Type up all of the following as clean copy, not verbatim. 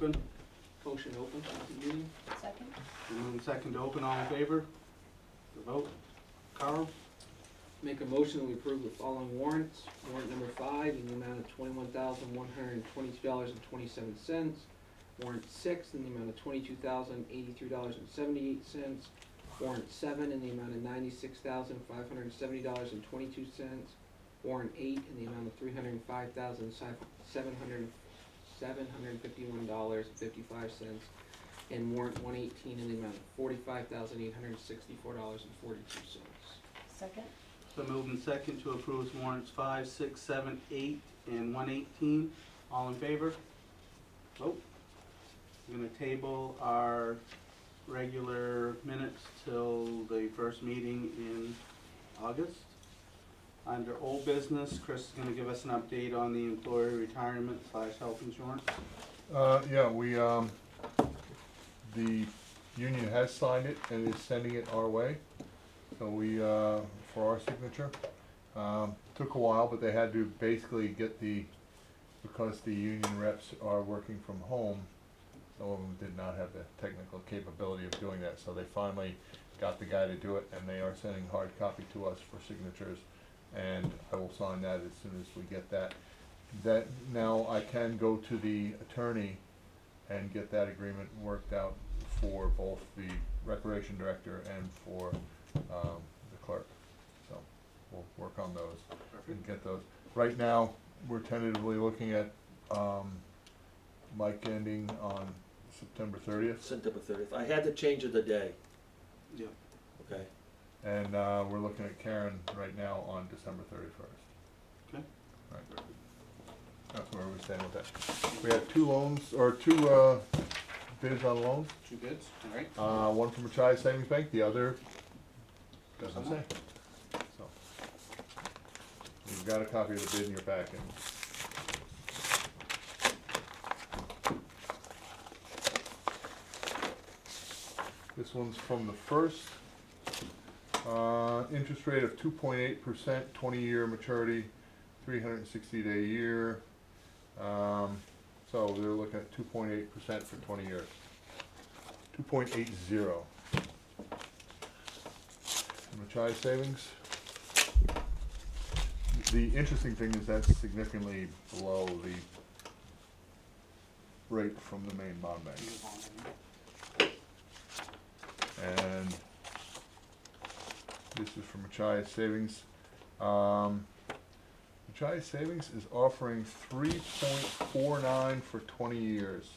Open. Motion open the meeting. Second? Moving second to open, all in favor? The vote. Carl? Make a motion that we approve the following warrants. Warrant number 5 in the amount of $21,122.27. Warrant 6 in the amount of $22,083.78. Warrant 7 in the amount of $96,570.22. Warrant 8 in the amount of $305,751.55. And warrant 118 in the amount of $45,864.42. Second? So moving second to approve warrants 5, 6, 7, 8, and 118. All in favor? Vote. We're gonna table our regular minutes till the first meeting in August. Under old business, Chris is gonna give us an update on the employee retirement / health insurance. The union has signed it and is sending it our way. So we, for our signature. Took a while, but they had to basically get because the union reps are working from home, some of them did not have the technical capability of doing that, so they finally got the guy to do it, and they are sending hard copy to us for signatures, and I will sign that as soon as we get that. That, now I can go to the attorney and get that agreement worked out for both the recreation director and for the clerk. So we'll work on those and get those. Right now, we're tentatively looking at Mike ending on September 30th. September 30th. I had to change it a day. Yeah. Okay. And we're looking at Karen right now on December 31st. Okay. Right. That's where we're staying with that. We have two loans, or two bids on loans. 2 bids, all right. One from Machias Savings Bank, the other doesn't say. So, you've got a copy of the bid in your packet. This one's from the First. Interest rate of 2.8%, 20-year maturity, 360-day year. So they're looking at 2.8% for 20 years. 2.80. Machias Savings. The interesting thing is that's significantly below the rate from the main bond bank. And this is from Machias Savings. Machias Savings is offering 3.49 for 20 years.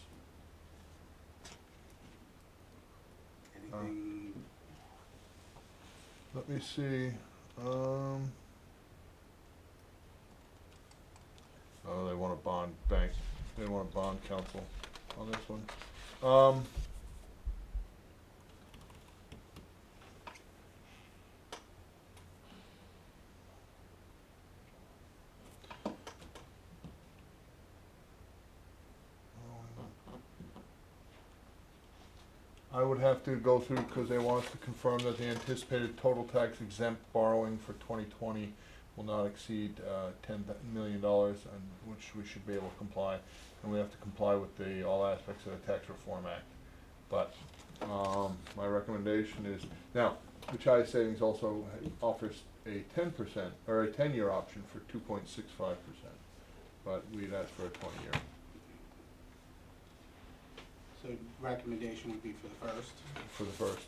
Anything? Let me see. Oh, they want a bond bank. They want a bond counsel on this one. I would have to go through, because they want us to confirm that the anticipated total tax exempt borrowing for 2020 will not exceed $10 million, and which we should be able to comply. And we have to comply with all aspects of the Tax Reform Act. But my recommendation is, now, Machias Savings also offers a 10% or a 10-year option for 2.65%, but we'd ask for a 20-year. So recommendation would be for the First. For the First.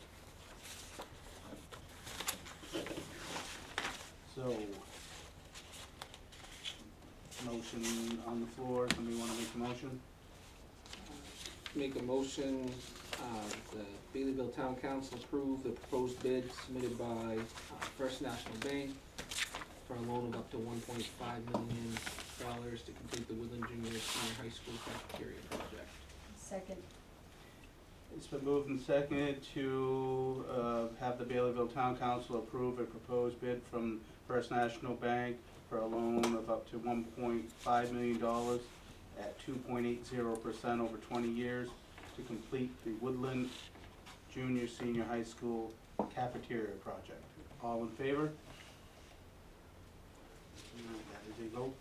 So, motion on the floor, somebody wanna make a motion? Make a motion, the Baileyville Town Council approve the proposed bid submitted by First National Bank for a loan of up to $1.5 million to complete the Woodland Junior Senior High School cafeteria project. Second? It's been moved and seconded to have the Baileyville Town Council approve a proposed bid from First National Bank for a loan of up to $1.5 million at 2.80% over 20 years to complete the Woodland Junior Senior High School cafeteria project. All in favor? That is a vote.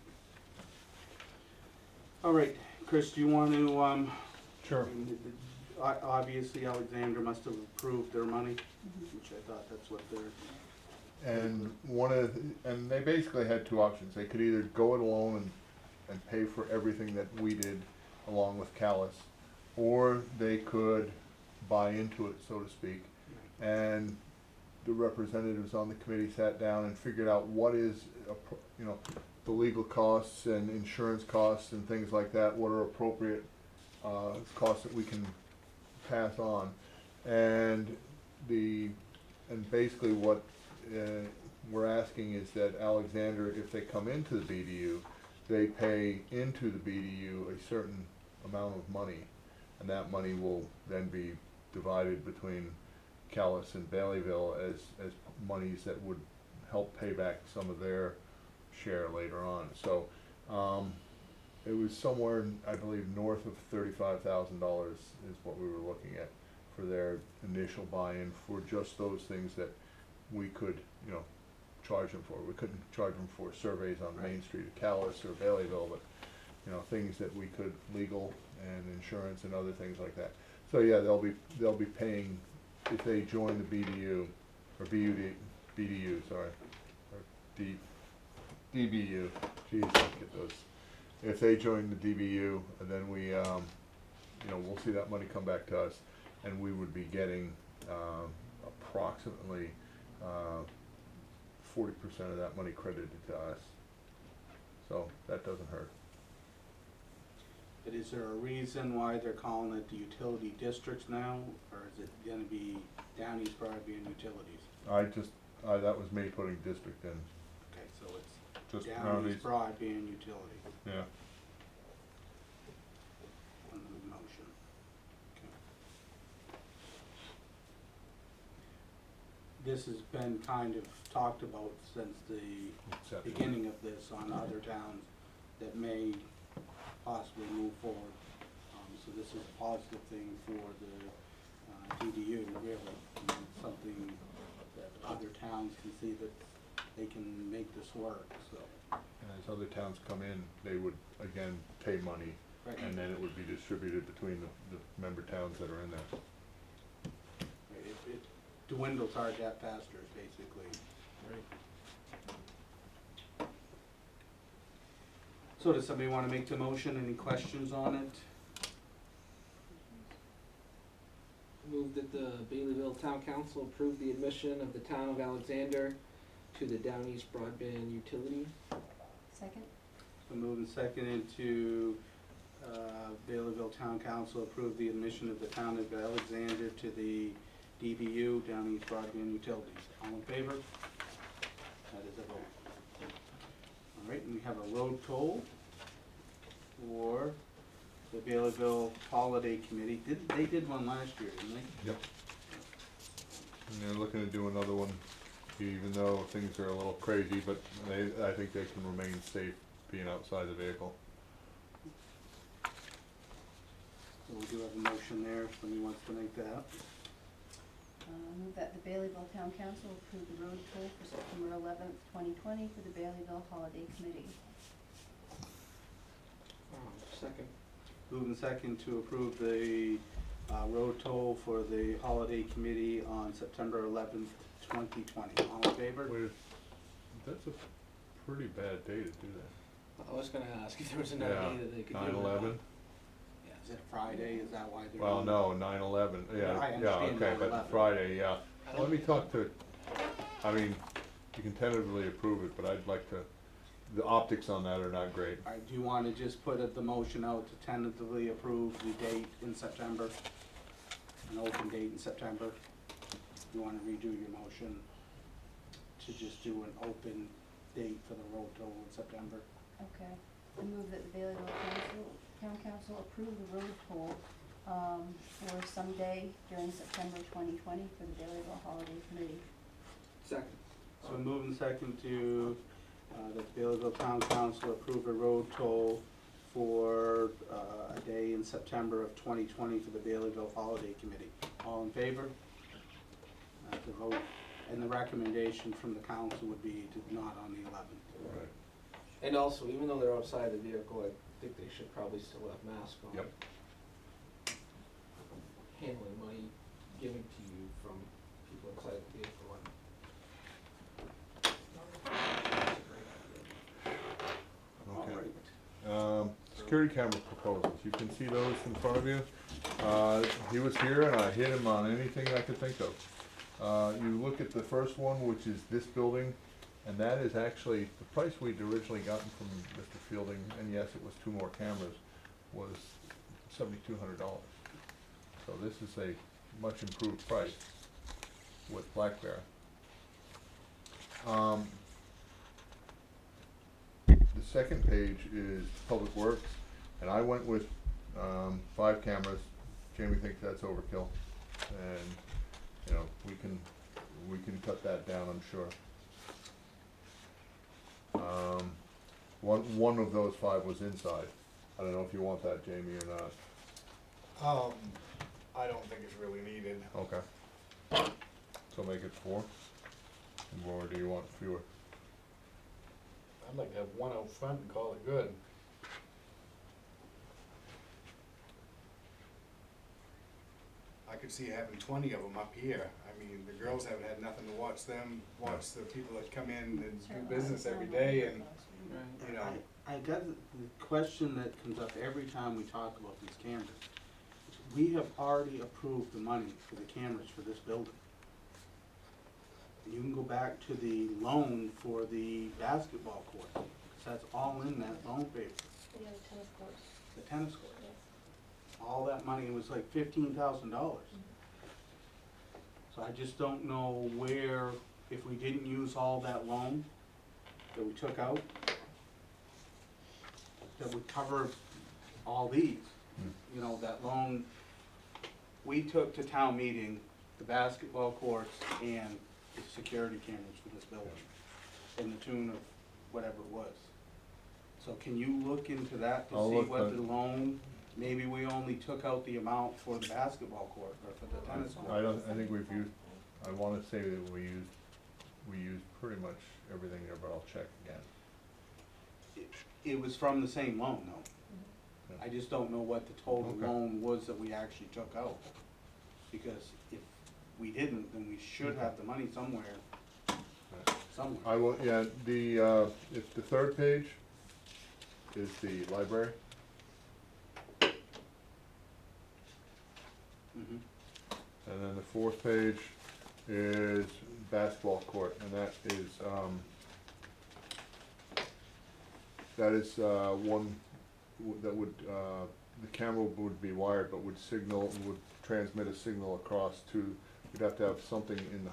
All right, Chris, do you want to Sure. I mean, obviously Alexander must have approved their money, Mhm. which I thought that's what they're, And and they basically had two options. They could either go it alone and pay for everything that we did along with Callis, or they could buy into it, so to speak. And the representatives on the committee sat down and figured out what is, you know, the legal costs and insurance costs and things like that, what are appropriate, costs that we can pass on. And basically what, we're asking is that Alexander, if they come into the BDU, they pay into the BDU a certain amount of money, and that money will then be divided between Callis and Baileyville as monies that would help pay back some of their share later on. So, it was somewhere, I believe, north of $35,000 is what we were looking at for their initial buy-in for just those things that we could, you know, charge them for. We couldn't charge them for surveys on Main Street at Callis or Baileyville, but, you know, things that we could, legal and insurance and other things like that. So yeah, they'll be paying if they join the BDU, or BDU, sorry, or DBU, geez, I get those. If they join the DBU, then we, you know, we'll see that money come back to us, and we would be getting, approximately, 40% of that money credited to us. So that doesn't hurt. but is there a reason why they're calling it the utility districts now, or is it gonna be Down East Broadband Utilities? That was me putting district in, Okay, so it's just Down Down East East. Broadband Utility Yeah. on the motion. Okay. This has been kind of talked about since the Exception. beginning of this on other towns that may possibly move forward. So this is a positive thing for the DDU, really. I mean, it's something that other towns can see that they can make this work, so. And as other towns come in, they would again pay money, Right. and then it would be distributed between the member towns that are in there. It dwindles our debt faster, basically. Right. So does somebody wanna make the motion? Any questions on it? Move that the Baileyville Town Council approve the admission of the town of Alexander to the Down East Broadband Utility. Second? So moved and seconded to Baileyville Town Council approve the admission of the town of Alexander to the DBU, Down East Broadband Utilities. All in favor? That is a vote. All right, and we have a road toll for the Baileyville Holiday Committee. They did one last year, didn't they? Yep. And they're looking to do another one, even though things are a little crazy, but I think they can remain safe being outside the vehicle. So we do have a motion there, if somebody wants to make that. Move that the Baileyville Town Council approve the road toll for September 11th, 2020 for the Baileyville Holiday Committee. Second. Moved and second to approve the road toll for the Holiday Committee on September 11th, 2020. All in favor? Wait, that's a pretty bad day to do that. I was gonna ask if there was another Yeah, day that they could do it. 9/11? Is it Friday? Is that why they're? Well, doing no, 9/11, Yeah, I yeah, understand okay, but 9/11. Friday, yeah. I don't- Let me talk to, I mean, you can tentatively approve it, but I'd like to, the optics on that are not great. All right, do you want to just put the motion out to tentatively approve the date in September? An open date in September? You want to redo your motion to just do an open date for the road toll in September? Okay. I move that the Baileyville Town Council approve the road toll for some day during September 2020 for the Baileyville Holiday Committee. Second. So move and second to the Baileyville Town Council approve a road toll for a day in September of 2020 for the Baileyville Holiday Committee. All in favor? The vote, and the recommendation from the council would be to not on the 11th. Right. And also, even though they're outside the vehicle, I think they should probably still have masks on. Yep. people inside the vehicle and. Okay. Security camera proposals, you can see those in front of you. He was here and I hit him on anything I could think of. You look at the first one, which is this building, and that is actually, the price we'd originally gotten from Mr. Fielding, and yes, it was 2 more cameras, was $7,200. So this is a much improved price with Black Bear. The second page is Public Works, and I went with 5 cameras. Jamie thinks that's overkill, and you know, we can cut that down, I'm sure. One of those 5 was inside. I don't know if you want that, Jamie, or not. I don't think it's really needed. Okay. So make it 4, or do you want fewer? I'd like to have one out front and call it good. I could see having 20 of them up here. I mean, the girls haven't had nothing to watch them, watch the people that come in and do business every day, and, Right. you know. I got the question that comes up every time we talk about these cameras. We have already approved the money for the cameras for this building. You can go back to the loan for the basketball court, 'cause that's all in that loan paper, Yeah, the tennis courts, the tennis court. yes. All that money, it was like $15,000. So I just don't know where, if we didn't use all that loan that we took out, that would cover all these. You know, that loan, we took to town meeting the basketball courts and the security cameras for this building, in the tune of whatever it was. So can you look into that to I'll see look what at- the loan, maybe we only took out the amount for the basketball court or for the tennis court? I think we've used, I wanna say that we used pretty much everything there, but I'll check again. It was from the same loan though. Yeah. I just don't know what the total Okay. loan was that we actually took out. Because if we didn't, then we should have the money somewhere, somewhere. I will, yeah, if the third page is the library, Mhm. and then the fourth page is basketball court, and that is one that would, the camera would be wired, but would transmit a signal across to, you'd have to have something in the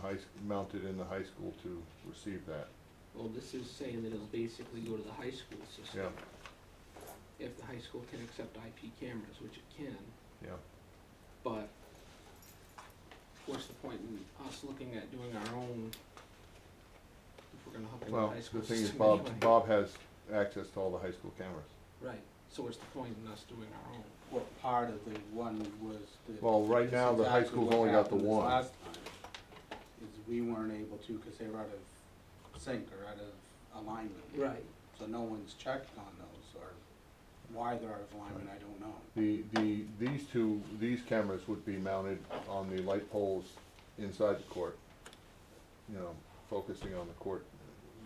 mounted in the high school to receive that. Well, this is saying that it'll basically go to the high school system. Yeah, If the high school can accept IP cameras, which it can, yeah. but what's the point in us looking at doing our own if we're gonna hook into the Well, high school the thing is, system anyway? Bob has access to all the high school cameras. Right, so what's the point in us doing our own? Well, part of the one was the. Well, right that's now, the high exactly school's what only got the happened this one. last time, is we weren't able to, cause they were out of sync or out of alignment. Right. So no one's checked on those, or why they're out of alignment, I don't know. These cameras would be mounted on the light poles inside the court, you know, focusing on the court,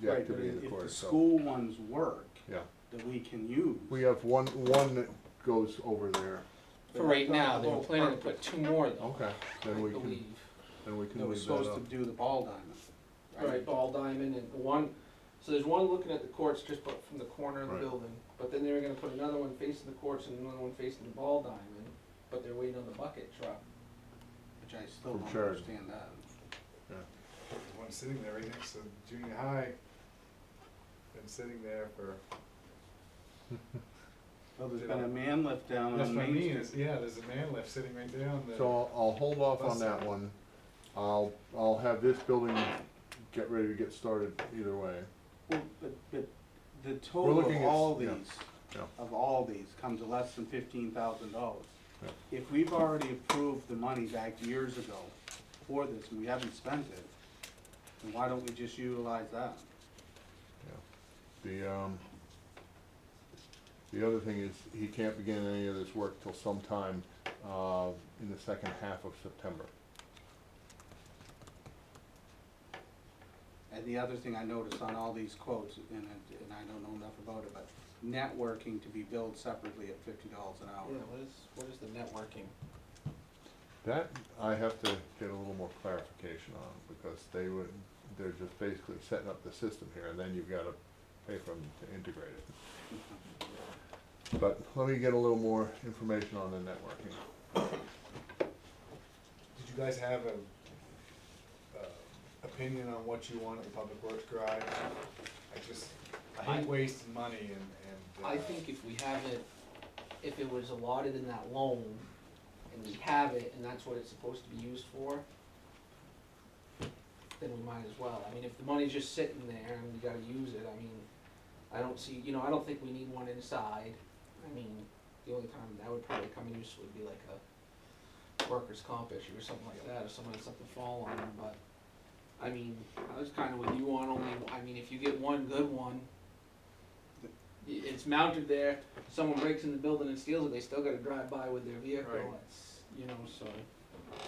the Right, activity in but the court if the itself. school ones work, Yeah, that we can use. we have one that goes over there. For right now, they were planning to put 2 more though, Okay, I then we can, believe. then we can That was leave that supposed up. to do the ball diamond, right? Right, ball diamond and one, so there's one looking at the courts just from the corner of the Right. building. But then they were gonna put another one facing the courts and another one facing the ball diamond, but they're waiting on the bucket truck. Which I still From don't Sheridan. understand that. There's one sitting there right next to junior high. Been sitting there for. Well, there's been a man lift down That's on what I Main mean, Street. is, yeah, there's a man lift sitting right there on the. So I'll hold off on that one. I'll have this building get ready to get started either way. Well, but the total looking of at- all yeah, these, yeah. of all these, comes to less than $15,000. Yeah. If we've already approved the money back years ago for this, and we haven't spent it, then why don't we just utilize that? The other thing is, he can't begin any of this work till sometime, in the second half of September. And the other thing I noticed on all these quotes, and I don't know enough about it, but networking to be billed separately at $50 an hour. Yeah, what is the networking? That I have to get a little more clarification on, because they're just basically setting up the system here, and then you've gotta pay for them to integrate it. But let me get a little more information on the networking. Did you guys have a opinion on what you want at the Public Works garage? I hate wasting money and. I think if we have it, if it was allotted in that loan, and we have it, and that's what it's supposed to be used for, then we might as well. I mean, if the money's just sitting there and we gotta use it, I mean, I don't see, I don't think we need one inside. I mean, the only time that would probably come in use would be like a workers' comp issue or something like that, if someone had something fall on them, but, I mean, I was kinda with you on only, I mean, if you get one good one, it's mounted there, someone breaks in the building and steals it, they still gotta drive by with their vehicle, Right. it's, so,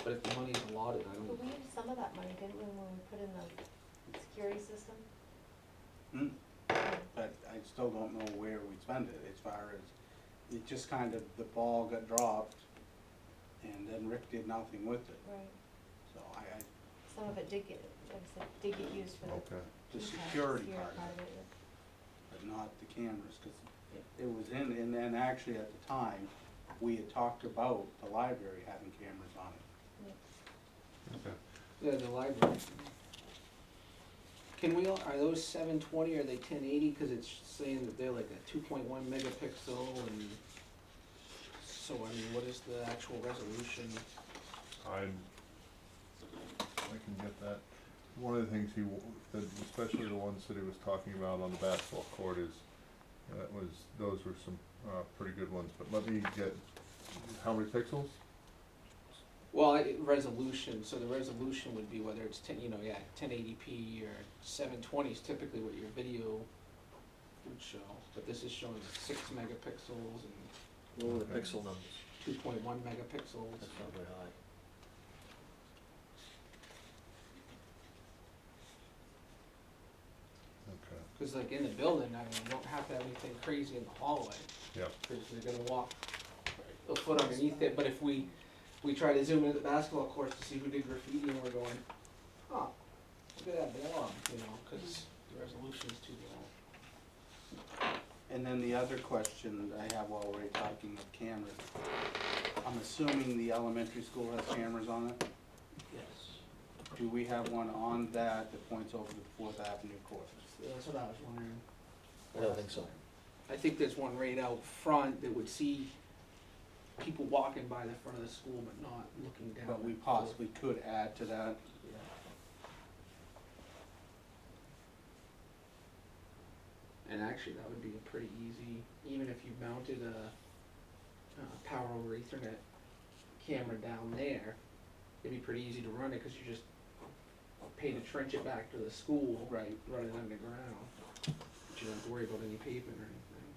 but if the money's allotted, I But don't, we used some of that money, didn't we, when we put in the security system? Hmm. But I still don't know where we spend it, as far as, it just kind of, the ball got dropped, and then Rick did nothing with it, Right. so Some of it did get, like I said, did get used for the. Okay. the keypad, security part of it, yeah. but not the cameras, cause it was in, and then actually at the time, we had talked about the library having cameras on it. Okay. yeah, the library. Can we, are those 720, are they 1080, cause it's saying that they're like a 2.1 megapixel, and, so I mean, what is the actual resolution? I can get that. One of the things especially the ones that he was talking about on the basketball court is, those were some, pretty good ones, but let me get, how many pixels? Well, resolution, so the resolution would be whether it's 1080p or 720 is typically what your video would show, but this is showing 6 megapixels and What were the Okay. pixel numbers? 2.1 megapixels. That's not very high. Okay, Cause like in the building, I mean, you don't have to have anything crazy in the hallway, yep, cause they're gonna walk a foot underneath it, but if we try to zoom into the basketball courts to see who did graffiti and we're going, huh, look at that blob, cause the resolution's too low. And then the other question I have while we're talking of cameras, I'm assuming the elementary school has cameras on it? Yes. Do we have one on that points over to the Fourth Avenue court? That's what I was wondering. I don't think so. I think there's one right out front that would see people walking by the front of the school but not looking down. But we at the- possibly could add to that. Yeah. And actually, that would be a pretty easy, even if you mounted a power over Ethernet camera down there, it'd be pretty easy to run it, cause you just pay to trench it back to the school, Right. run it underground. But you don't have to worry about any pavement or anything.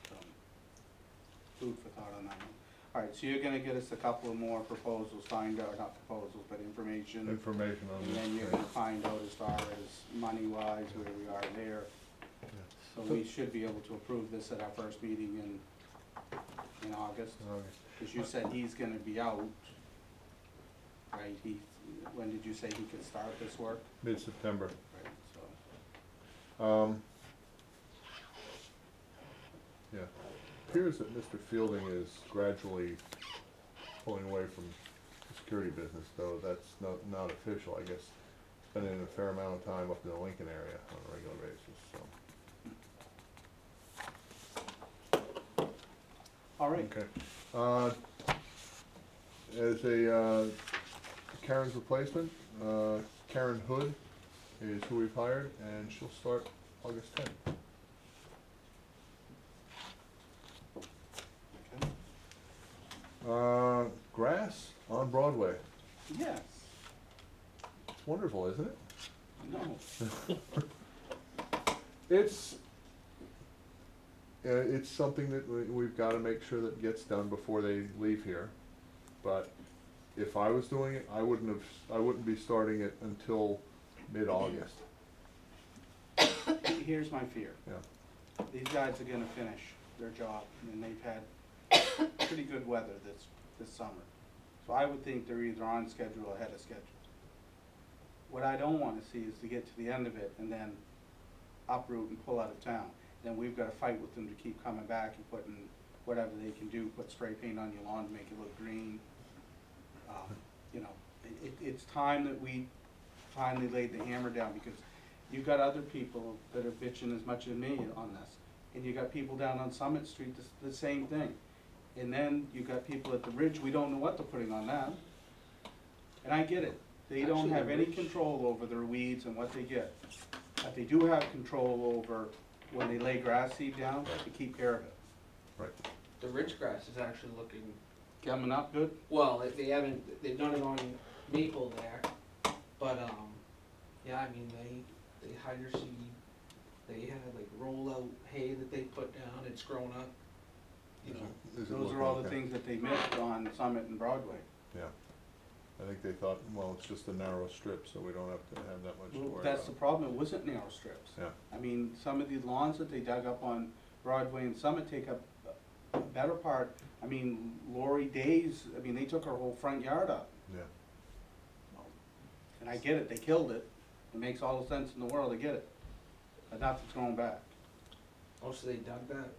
So, food for thought on that one. Alright, so you're gonna get us a couple of more proposals, find out, not proposals, but information. information on And this. then you're gonna find out as far as money-wise, where we are there. So we should be able to approve this at our first meeting in August. Okay. Cause you said he's gonna be out, right? When did you say he could start this work? Mid-September. Right, so, Yeah, appears that Mr. Fielding is gradually pulling away from the security business, though that's not official, I guess. Spending a fair amount of time up in the Lincoln area on a regular basis, so. all right, Okay, as a, Karen's replacement, Karen Hood is who we've hired, and she'll start August 10th. okay. Grass on Broadway, Yes, it's wonderful, isn't it? no, It's something that we've gotta make sure that gets done before they leave here, but if I was doing it, I wouldn't be starting it until mid-August. Here's my fear. Yeah. These guys are gonna finish their job, and they've had pretty good weather this summer. So I would think they're either on schedule or ahead of schedule. What I don't wanna see is to get to the end of it and then uproot and pull out of town. Then we've gotta fight with them to keep coming back and putting whatever they can do, put spray paint on your lawn to make it look green. You know, it's time that we finally laid the hammer down, because you've got other people that are bitching as much as me on this. And you got people down on Summit Street, the same thing. And then you got people at the Ridge, we don't know what they're putting on that. And I get it, they don't Actually, have the any Ridge- control over their weeds and what they get. But they do have control over when they lay grass seed down, to keep care of it. Right. The ridge grass is actually looking, Coming up good? well, they've done it on maple there, but, yeah, I mean, they hydro seed, they had like roll-out hay that they put down, it's grown up, you know. Is it Those looking are all the okay? things that they missed on Summit and Broadway. Yeah. I think they thought, well, it's just a narrow strip, so we don't have to have that much to Well, worry that's the about. problem, it wasn't narrow strips. Yeah. I mean, some of the lawns that they dug up on Broadway and Summit take up a better part. I mean, Lori Days, I mean, they took her whole front yard up. Yeah. And I get it, they killed it. It makes all the sense in the world, I get it. But nothing's going back. Oh, so they dug that,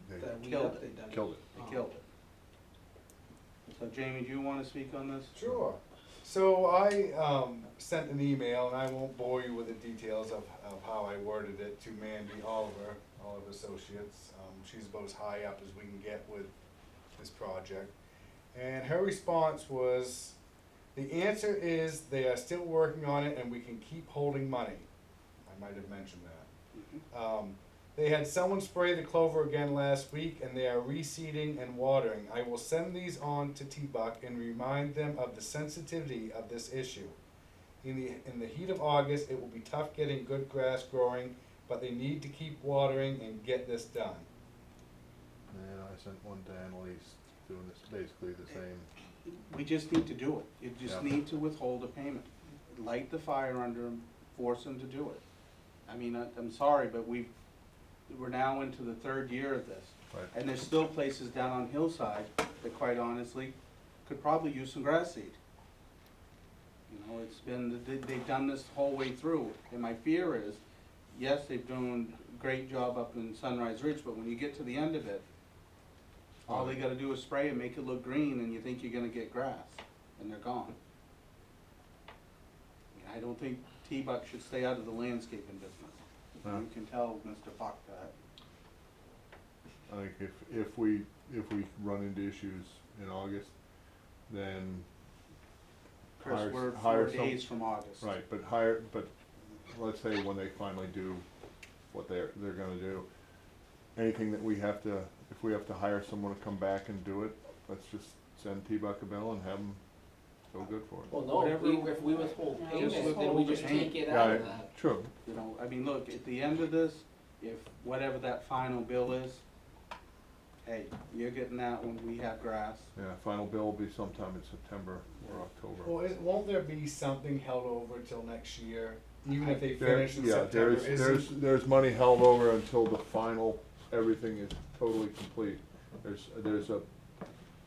They that weed killed up, it. they dug it? killed it. They Oh. killed it. So Jamie, do you wanna speak on this? Sure. So I sent an email, and I won't bore you with the details of how I worded it, to Mandy Oliver Associates. She's about as high up as we can get with this project. And her response was, the answer is they are still working on it and we can keep holding money. I might have mentioned that. Mhm. They had someone spray the clover again last week, and they are reseeding and watering. I will send these on to T-Buck and remind them of the sensitivity of this issue. In the heat of August, it will be tough getting good grass growing, but they need to keep watering and get this done. And I sent one to Annalise doing this, basically the same. We just need to do it. You just Yeah. need to withhold a payment. Light the fire under them, force them to do it. I mean, I'm sorry, but we're now into the third year of this. Right. And there's still places down on Hillside that quite honestly could probably use some grass seed. You know, it's been, they've done this the whole way through. And my fear is, yes, they've done a great job up in Sunrise Ridge, but when you get to the end of it, all they gotta do is spray and make it look green, and you think you're gonna get grass, and they're gone. I mean, I don't think T-Buck should stay out of the landscaping business. No. You can tell Mr. Buck that. I think if we run into issues in August, then Chris, Hire- we're hire 4 some- days from August. right, but let's say when they finally do what they're gonna do, anything that we have to, if we have to hire someone to come back and do it, let's just send T-Buck a bill and have them go good for it. Well, no, if Whatever- we withhold No, payment, just then we withhold just the take payment. it out Yeah, of that. true, You know, I mean, look, at the end of this, if whatever that final bill is, hey, you're getting that when we have grass. yeah, final bill will be sometime in September or October. Well, won't there be something held over till next year, even if they There- finish in yeah, September? there's money held over until the final, everything is totally complete.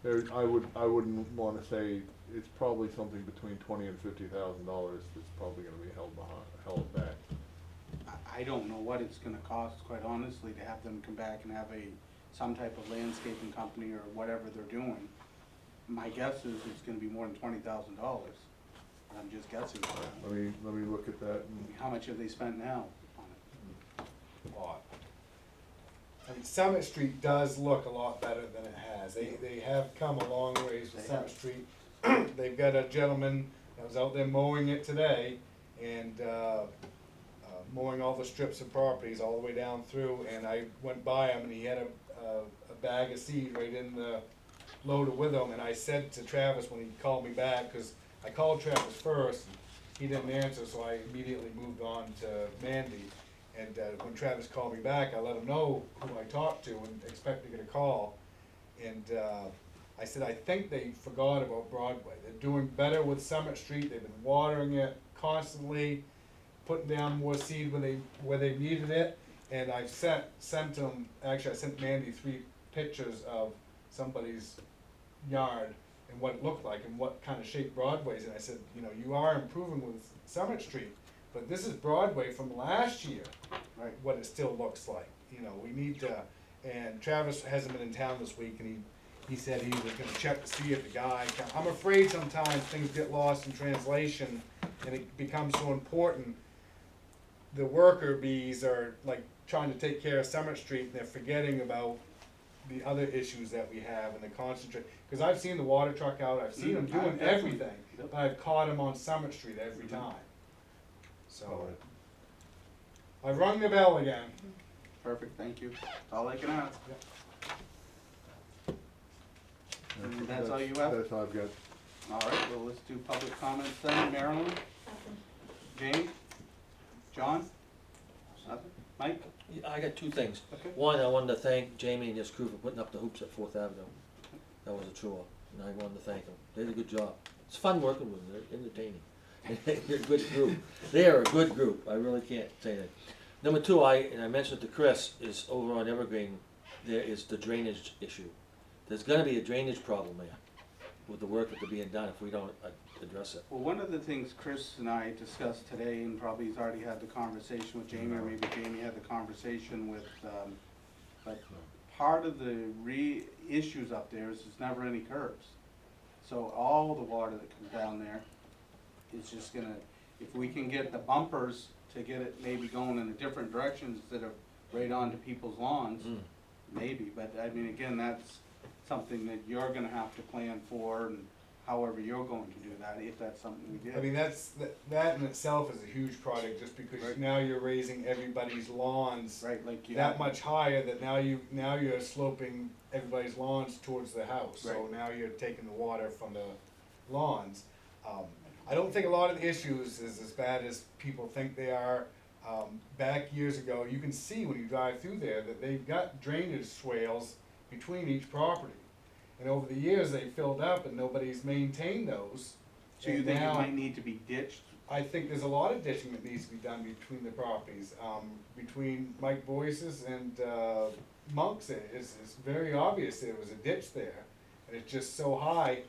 I wouldn't wanna say, it's probably something between $20,000 and $50,000 that's probably gonna be held back. I don't know what it's gonna cost, quite honestly, to have them come back and have some type of landscaping company or whatever they're doing. My guess is it's gonna be more than $20,000. I'm just guessing. Let me look at that and, How much have they spent now on it? Lot. I mean, Summit Street does look a lot better than it has. They have come a long ways with They Summit have. Street. They've got a gentleman that was out there mowing it today and, mowing all the strips of properties all the way down through, and I went by him and he had a bag of seed right in the loader with him, and I said to Travis when he called me back, cause I called Travis first, and he didn't answer, so I immediately moved on to Mandy. And when Travis called me back, I let him know who I talked to and expect to get a call. And I said, I think they forgot about Broadway. They're doing better with Summit Street, they've been watering it constantly, putting down more seed where they needed it. And I've sent them, actually I sent Mandy 3 pictures of somebody's yard and what it looked like and what kind of shape Broadway's in. I said, you know, you are improving with Summit Street, but this is Broadway from last year, Right. what it still looks like. You know, we need to, and Travis hasn't been in town this week, and he said he was gonna check to see if the guy, I'm afraid sometimes things get lost in translation and it becomes so important. The worker bees are like trying to take care of Summit Street and they're forgetting about the other issues that we have and the concentrate, cause I've seen the water truck out, I've seen them doing Definitely. everything, Yep. but I've caught them on Summit Street every Mhm. time. So, I've rung the bell again. Perfect, thank you. That's all I can ask. And that's all you have? That's all I've got. All right, well, let's do public comments then. Marilyn, Jane, John? Nothing? Mike? Yeah, I got two things. Okay. One, I wanted to thank Jamie and his crew for putting up the hoops at Fourth Avenue. That was a chore, and I wanted to thank them. They did a good job. It's fun working with them, they're entertaining. They're a good group. They are a good group, I really can't say that. Number two, and I mentioned it to Chris, is over on Evergreen, there is the drainage issue. There's gonna be a drainage problem there with the work that's being done if we don't address it. Well, one of the things Chris and I discussed today, and probably he's already had the conversation with Jamie, or maybe Jamie had the conversation with, but part of the issues up there is there's never any curbs. So all the water that comes down there is just gonna, if we can get the bumpers to get it maybe going in a different direction instead of right onto people's lawns, maybe, but I mean, again, that's something that you're gonna have to plan for and however you're going to do that, if that's something we did. I mean, that in itself is a huge project, just because Right. now you're raising everybody's lawns Right, like you that have, much higher, that now you're sloping everybody's lawns towards the house, so Right. now you're taking the water from the lawns. I don't think a lot of the issues is as bad as people think they are. Back years ago, you can see when you drive through there that they've got drainage swales between each property. And over the years, they filled up and nobody's maintained those. so you And think it now- might need to be ditched? I think there's a lot of ditching that needs to be done between the properties. Between Mike Boyce's and Monk's, it's very obvious there was a ditch there. And it's just so high,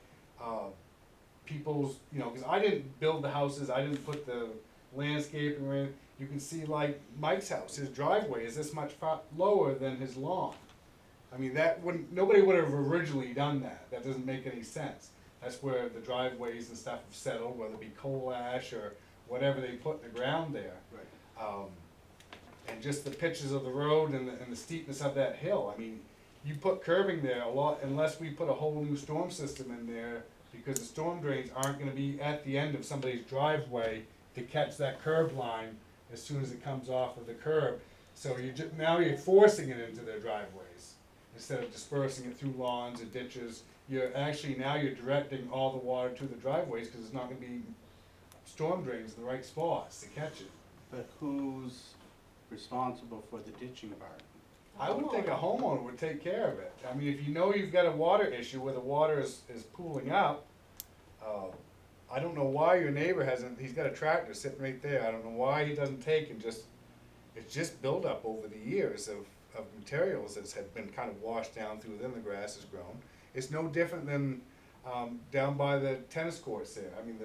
people's, you know, because I didn't build the houses, I didn't put the landscaping in. You can see like Mike's house, his driveway is this much lower than his lawn. I mean, nobody would have originally done that. That doesn't make any sense. That's where the driveways and stuff have settled, whether it be coal ash or whatever they put in the ground there. Right. And just the pitches of the road and the steepness of that hill. I mean, you put curbing there a lot, unless we put a whole new storm system in there, because the storm drains aren't gonna be at the end of somebody's driveway to catch that curb line as soon as it comes off of the curb. So now you're forcing it into their driveways, instead of dispersing it through lawns and ditches. You're directing all the water to the driveways, cause there's not gonna be storm drains in the right spots to catch it. But who's responsible for the ditching part? I would think a homeowner would take care of it. I mean, if you know you've got a water issue where the water is pooling up, I don't know why your neighbor he's got a tractor sitting right there, I don't know why he doesn't take and it's just buildup over the years of materials that have been kind of washed down through, then the grass has grown. It's no different than, down by the tennis courts there. I mean,